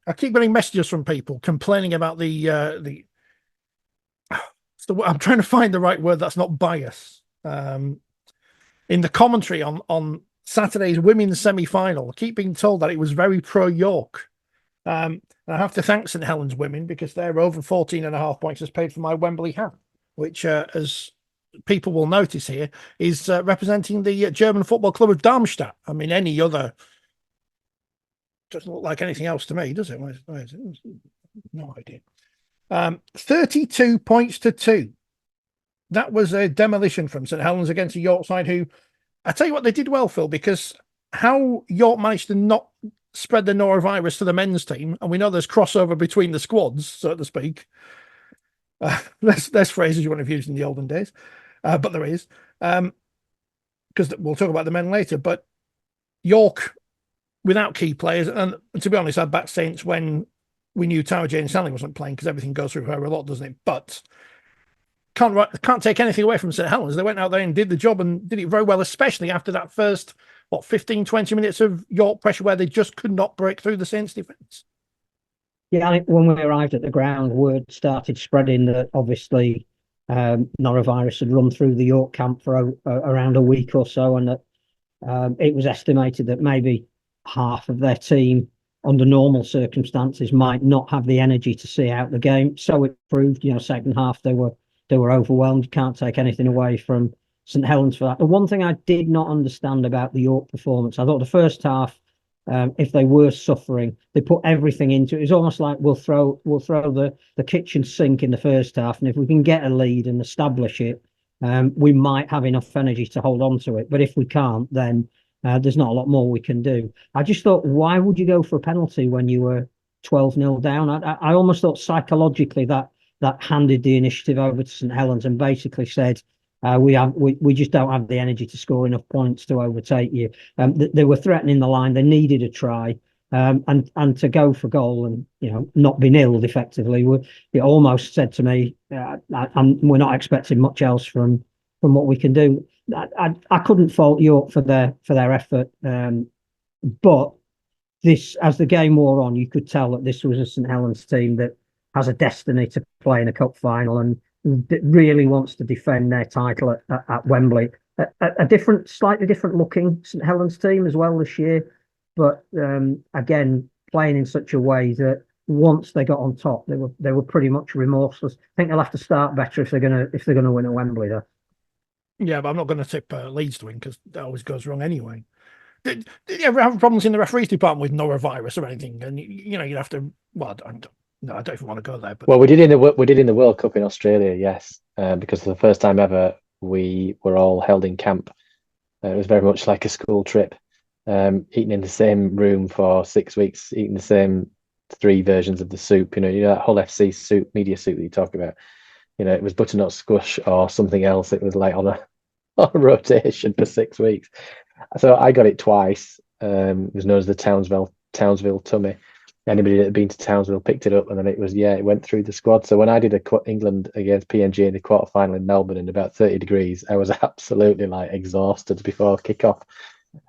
I keep getting messages from people complaining about I'm trying to find the right word that's not bias. In the commentary on Saturday's women's semi-final, I keep being told that it was very pro-York. I have to thank St Helens women because their over 14.5 points has paid for my Wembley hat, which, as people will notice here, is representing the German football club of Darmstadt. I mean, any other doesn't look like anything else to me, does it? Where is it? No idea. 32 points to 2. That was a demolition from St Helens against a York side who, I tell you what, they did well, Phil, because how York managed to not spread the norovirus to the men's team, and we know there's crossover between the squads, so to speak. There's phrases you wouldn't have used in the olden days, but there is, because we'll talk about the men later. But York, without key players, and to be honest, I backed Saints when we knew Tara Jane Stanley wasn't playing because everything goes through her a lot, doesn't it? But can't take anything away from St Helens. They went out there and did the job and did it very well, especially after that first 15, 20 minutes of York pressure where they just could not break through the Saints defence. Yeah, I think when we arrived at the ground, word started spreading that obviously norovirus had run through the York camp for around a week or so, and that it was estimated that maybe half of their team, under normal circumstances, might not have the energy to see out the game. So it proved, second half they were overwhelmed. You can't take anything away from St Helens for that. The one thing I did not understand about the York performance, I thought the first half, if they were suffering, they put everything into it. It was almost like we'll throw the kitchen sink in the first half, and if we can get a lead and establish it, we might have enough energy to hold on to it. But if we can't, then there's not a lot more we can do. I just thought, why would you go for a penalty when you were 12-0 down? I almost thought psychologically that handed the initiative over to St Helens and basically said, we just don't have the energy to score enough points to overtake you. They were threatening the line. They needed a try, and to go for goal and not be nilled effectively. It almost said to me, we're not expecting much else from what we can do. I couldn't fault York for their effort, but this, as the game wore on, you could tell that this was a St Helens team that has a destiny to play in a cup final and that really wants to defend their title at Wembley. A slightly different looking St Helens team as well this year, but again playing in such a way that once they got on top, they were pretty much remorseless. I think they'll have to start better if they're gonna win at Wembley though. Yeah, but I'm not going to tip Leeds to win because that always goes wrong anyway. Did you ever have problems in the referees department with norovirus or anything? And you'd have to. Well, I don't even want to go there. But well, we did in the World Cup in Australia, yes, because for the first time ever we were all held in camp. It was very much like a school trip, eating in the same room for 6 weeks, eating the same 3 versions of the soup. That Hull FC soup, media soup that you talk about. It was butternut squash or something else. It was like on a rotation for 6 weeks. So I got it twice. It was known as the Townsville tummy. Anybody that had been to Townsville picked it up, and then it went through the squad. So when I did England against PNG in the quarterfinal in Melbourne in about 30 degrees, I was absolutely exhausted before kickoff.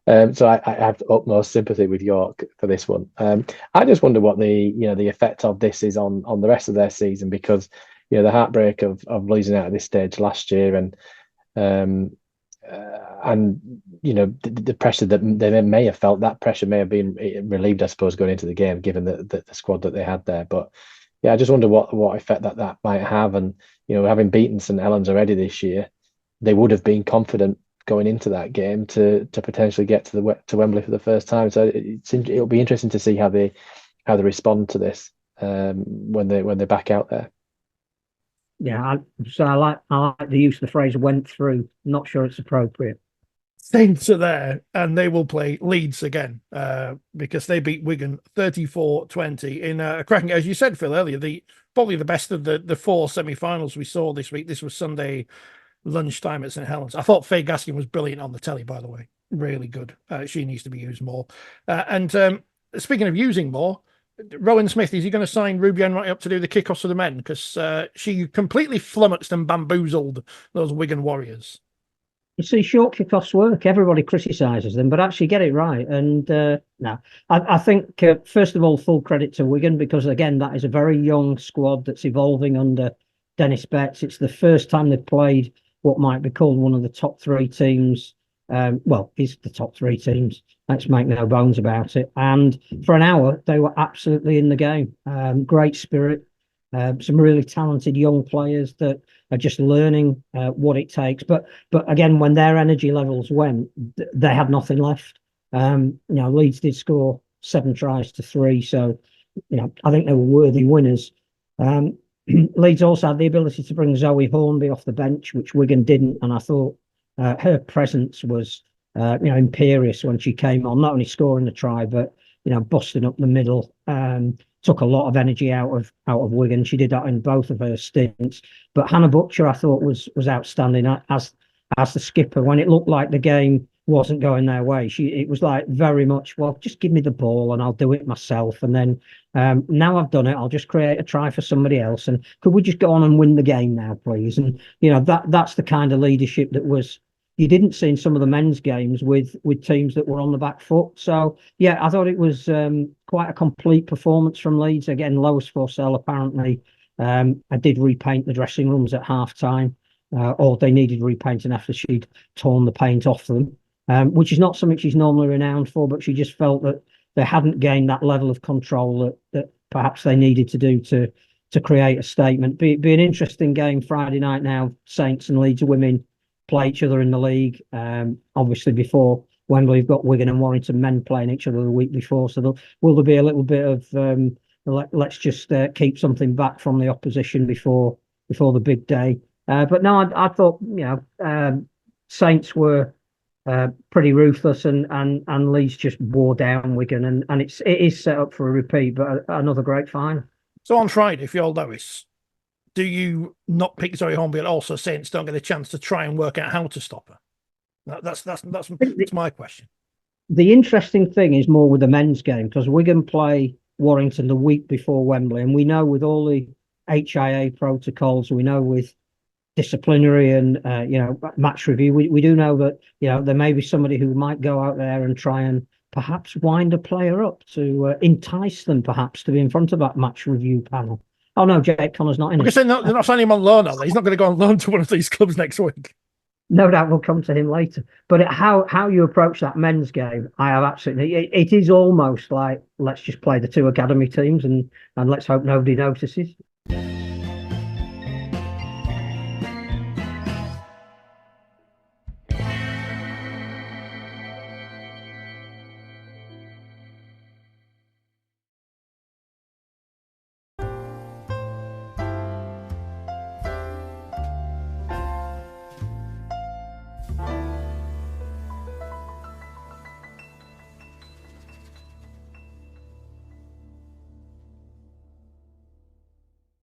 So I have utmost sympathy with York for this one. I just wonder what the effect of this is on the rest of their season, because the heartbreak of losing out at this stage last year, and the pressure that they may have felt, that pressure may have been relieved, I suppose, going into the game, given the squad that they had there. But yeah, I just wonder what effect that might have. And having beaten St Helens already this year, they would have been confident going into that game to potentially get to Wembley for the first time. So it'll be interesting to see how they respond to this when they're back out there. Yeah, I like the use of the phrase "went through." Not sure it's appropriate. Saints are there, and they will play Leeds again because they beat Wigan 34-20 in a cracking, as you said, Phil, earlier. Probably the best of the 4 semi-finals we saw this week. This was Sunday lunchtime at St Helens. I thought Faye Gaskin was brilliant on the telly, by the way. Really good. She needs to be used more. And speaking of using more, Rowan Smith, is he going to sign Rubian right up to do the kickoffs for the men? Because she completely flummoxed and bamboozled those Wigan Warriors. You see, short kickoffs work. Everybody criticises them, but actually get it right. And no, I think first of all, full credit to Wigan, because again, that is a very young squad that's evolving under Dennis Betts. It's the first time they've played what might be called one of the top three teams. Well, it's the top three teams. Let's make no bones about it. And for an hour, they were absolutely in the game. Great spirit. Some really talented young players that are just learning what it takes. But again, when their energy levels went, they had nothing left. Leeds did score 7 tries to 3, so I think they were worthy winners. Leeds also had the ability to bring Zoe Hornby off the bench, which Wigan didn't, and I thought her presence was imperious when she came on, not only scoring the try, but busting up the middle. Took a lot of energy out of Wigan. She did that in both of her stints. But Hannah Butcher, I thought, was outstanding as the skipper. When it looked like the game wasn't going their way, it was like very much, well, just give me the ball and I'll do it myself. And then now I've done it, I'll just create a try for somebody else. And could we just go on and win the game now, please? And that's the kind of leadership that you didn't see in some of the men's games with teams that were on the back foot. So yeah, I thought it was quite a complete performance from Leeds. Again, Lois Forsell apparently I did repaint the dressing rooms at half time, or they needed repainting after she'd torn the paint off them, which is not something she's normally renowned for, but she just felt that they hadn't gained that level of control that perhaps they needed to do to create a statement. Be an interesting game Friday night now. Saints and Leeds women play each other in the league. Obviously, before Wembley, we've got Wigan and Warrington men playing each other the week before. So will there be a little bit of let's just keep something back from the opposition before the big day? But no, I thought Saints were pretty ruthless, and Leeds just wore down Wigan, and it is set up for a repeat, but another great final. So on Friday, if you're Lewis, do you not pick Zoe Hornby and also Saints don't get a chance to try and work out how to stop her? That's my question. The interesting thing is more with the men's game, because Wigan play Warrington the week before Wembley, and we know with all the HIA protocols, we know with disciplinary and match review, we do know that there may be somebody who might go out there and try and perhaps wind a player up to entice them perhaps to be in front of that match review panel. Oh no, Jake Connor's not in. Because they're not signing him on loan, are they? He's not going to go on loan to one of these clubs next week. No doubt we'll come to him later. But how you approach that men's game, I have absolutely. It is almost like let's just play the two academy teams and let's hope nobody notices.